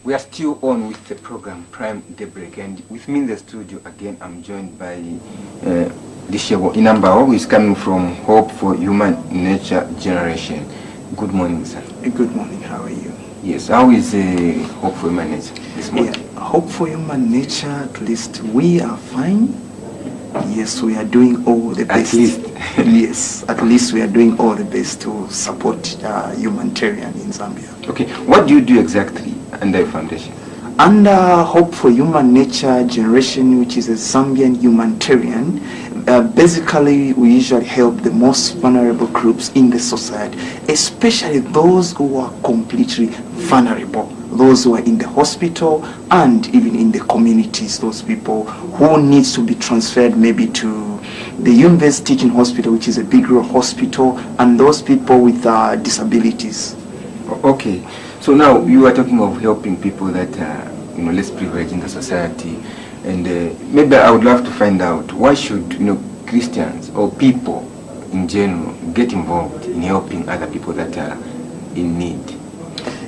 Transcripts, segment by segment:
We are still on with the program Prime Daybreak, and with me in the studio again, I'm joined by Dishego Inambao, who is coming from Hope for Human Nature Generation. Good morning, sir. Good morning. How are you? Yes. How is Hope for Human Nature this morning? Yeah, Hope for Human Nature, at least we are fine. Yes, we are doing all the best. At least. Yes, at least we are doing all the best to support humanitarian in Zambia. Okay. What do you do exactly under your foundation? Under Hope for Human Nature Generation, which is a Zambian humanitarian, basically we usually help the most vulnerable groups in the society, especially those who are completely vulnerable, those who are in the hospital and even in the communities, those people who needs to be transferred maybe to the University Teaching Hospital, which is a big rural hospital, and those people with disabilities. Okay. So now you are talking of helping people that are less privileged in the society, and maybe I would love to find out why should Christians or people in general get involved in helping other people that are in need.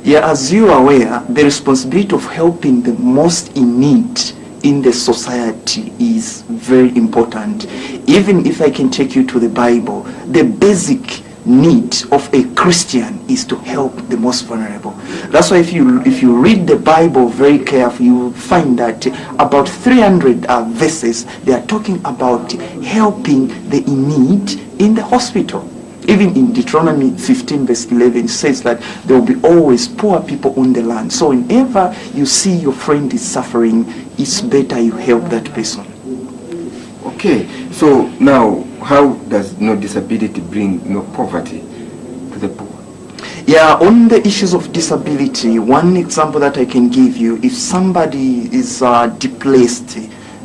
Yeah, as you are aware, the responsibility of helping the most in need in the society is very important. Even if I can take you to the Bible, the basic need of a Christian is to help the most vulnerable. That's why if you read the Bible very carefully, you will find that about 300 verses, they are talking about helping the in need in the hospital. Even in Deuteronomy 15 verse 11, it says that there will be always poor people on the land. So whenever you see your friend is suffering, it's better you help that person. Okay, so now how does disability bring poverty to the poor? Yeah, on the issues of disability, one example that I can give you, if somebody is displaced,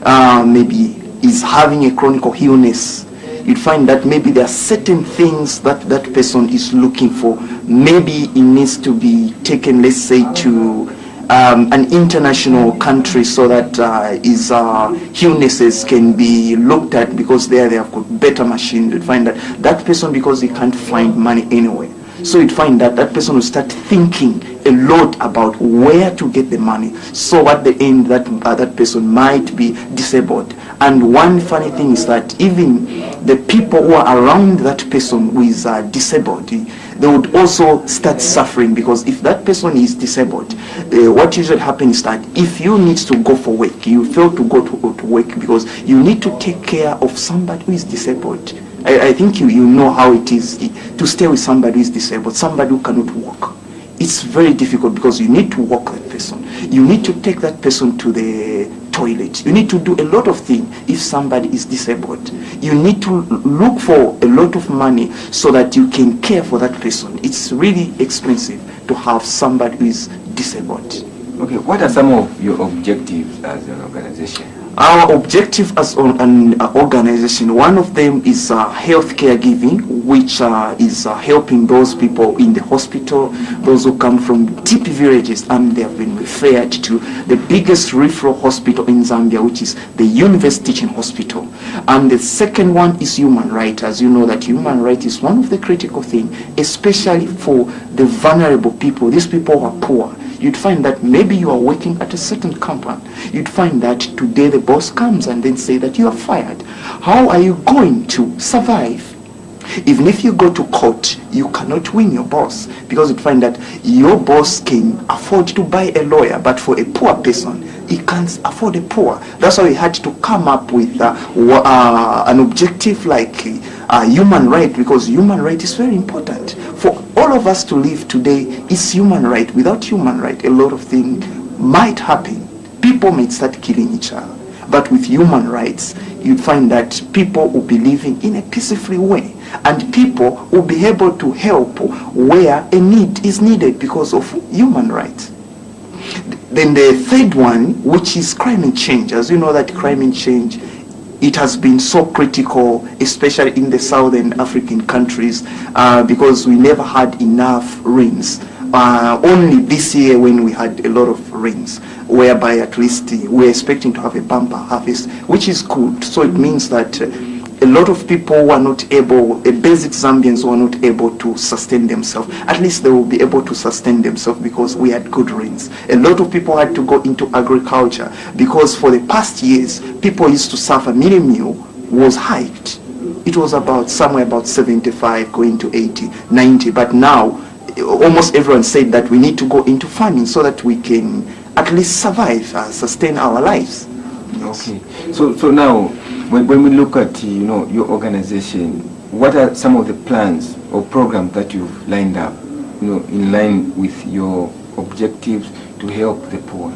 maybe is having a chronic illness, you'd find that maybe there are certain things that that person is looking for. Maybe it needs to be taken, let's say, to an international country so that his illnesses can be looked at, because there they have got better machines. You'd find that that person, because he can't find money anywhere, so you'd find that that person will start thinking a lot about where to get the money. So at the end, that person might be disabled. And one funny thing is that even the people who are around that person who is disabled, they would also start suffering, because if that person is disabled, what usually happens is that if you need to go for work, you fail to go to work because you need to take care of somebody who is disabled. I think you know how it is to stay with somebody who is disabled, somebody who cannot walk. It's very difficult because you need to walk that person. You need to take that person to the toilet. You need to do a lot of things if somebody is disabled. You need to look for a lot of money so that you can care for that person. It's really expensive to have somebody who is disabled. Okay, what are some of your objectives as an organization? Our objective as an organization, one of them is healthcare giving, which is helping those people in the hospital, those who come from deep villages and they have been referred to the biggest referral hospital in Zambia, which is the University Teaching Hospital. And the second one is human rights. As you know, that human rights is one of the critical things, especially for the vulnerable people. These people who are poor. You'd find that maybe you are working at a certain company. You'd find that today the boss comes and then say that you are fired. How are you going to survive? Even if you go to court, you cannot win your boss, because you'd find that your boss can afford to buy a lawyer, but for a poor person, he can't afford a poor. That's why we had to come up with an objective like human right, because human right is very important. For all of us to live today is human right. Without human right, a lot of things might happen. People might start killing each other. But with human rights, you find that people will be living in a peaceful way, and people will be able to help where a need is needed because of human rights. Then the third one, which is climate change. As you know that climate change, it has been so critical, especially in the southern African countries, because we never had enough rains. Only this year when we had a lot of rains, whereby at least we're expecting to have a bumper harvest, which is good. So it means that a lot of people were not able, basic Zambians were not able to sustain themselves. At least they will be able to sustain themselves because we had good rains. A lot of people had to go into agriculture because for the past years, people used to suffer. Mini meal was hiked. It was somewhere about 75 going to 80, 90. But now, almost everyone said that we need to go into farming so that we can at least survive, sustain our lives. Yes. Okay. So now, when we look at your organization, what are some of the plans or programs that you've lined up, in line with your objectives to help the poor?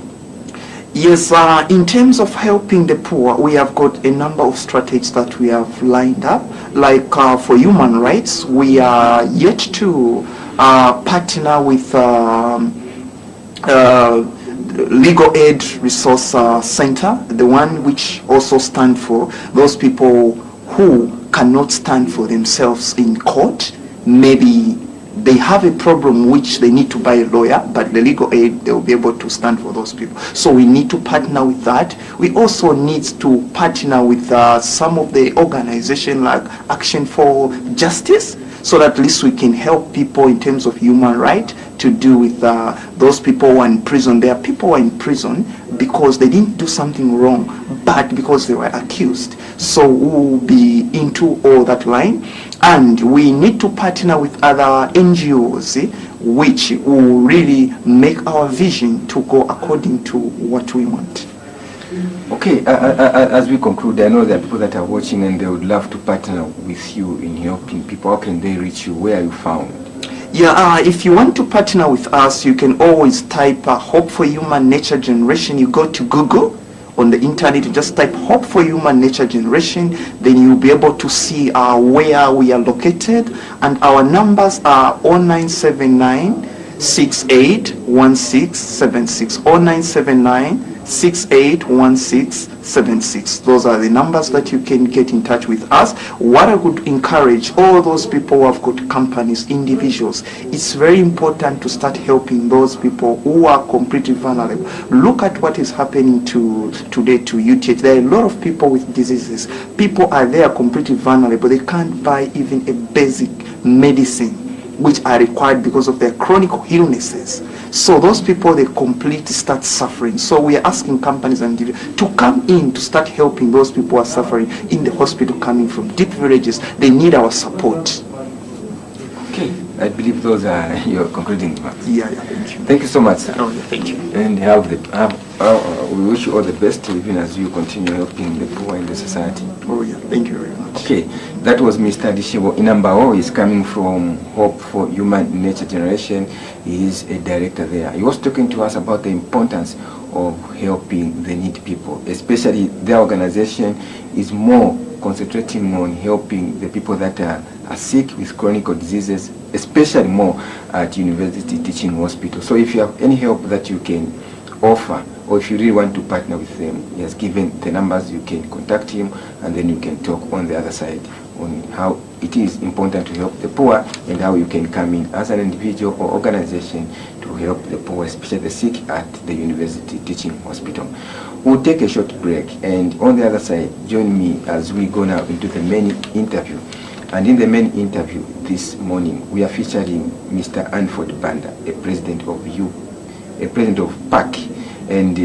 Yes, in terms of helping the poor, we have got a number of strategies that we have lined up. Like for human rights, we are yet to partner with Legal Aid Resource Center, the one which also stands for those people who cannot stand for themselves in court. Maybe they have a problem which they need to buy a lawyer, but the legal aid, they will be able to stand for those people. So we need to partner with that. We also need to partner with some of the organizations like Action for Justice, so that at least we can help people in terms of human rights to do with those people who are in prison. There are people who are in prison because they didn't do something wrong, but because they were accused. So we will be into all that line. And we need to partner with other NGOs which will really make our vision to go according to what we want. Okay, as we conclude, I know there are people that are watching and they would love to partner with you in helping people. How can they reach you? Where are you found? Yeah, if you want to partner with us, you can always type Hope for Human Nature Generation. You go to Google. On the internet, you just type Hope for Human Nature Generation, then you'll be able to see where we are located, and our numbers are 0979 681676, 0979 681676. Those are the numbers that you can get in touch with us. What I would encourage all those people who have got companies, individuals, it's very important to start helping those people who are completely vulnerable. Look at what is happening today to UTH. There are a lot of people with diseases. People are there completely vulnerable. They can't buy even a basic medicine which are required because of their chronic illnesses. So those people, they completely start suffering. So we are asking companies and to come in to start helping those people who are suffering in the hospital, coming from deep villages. They need our support. Okay, I believe those are your concluding remarks. Yeah, thank you. Thank you so much, sir. Oh, yeah, thank you. And we wish you all the best, even as you continue helping the poor in the society. Oh yeah, thank you very much. Okay, that was Mr. Dishibo Inambao. He's coming from Hope for Human Nature Generation. He is a director there. He was talking to us about the importance of helping the needy people, especially their organization is more concentrating on helping the people that are sick with chronic diseases, especially more at university teaching hospital. So if you have any help that you can offer, or if you really want to partner with them, he has given the numbers. You can contact him, and then you can talk on the other side on how it is important to help the poor and how you can come in as an individual or organization to help the poor, especially the sick, at the university teaching hospital. We'll take a short break, and on the other side, join me as we go now into the main interview. And in the main interview this morning, we are featuring Mr. Anford Banda, a president of PAC, and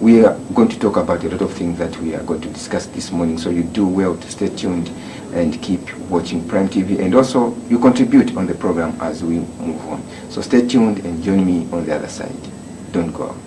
we are going to talk about a lot of things that we are going to discuss this morning. So you do well to stay tuned and keep watching Prime TV, and also you contribute on the program as we move on. So stay tuned and join me on the other side. Don't go out.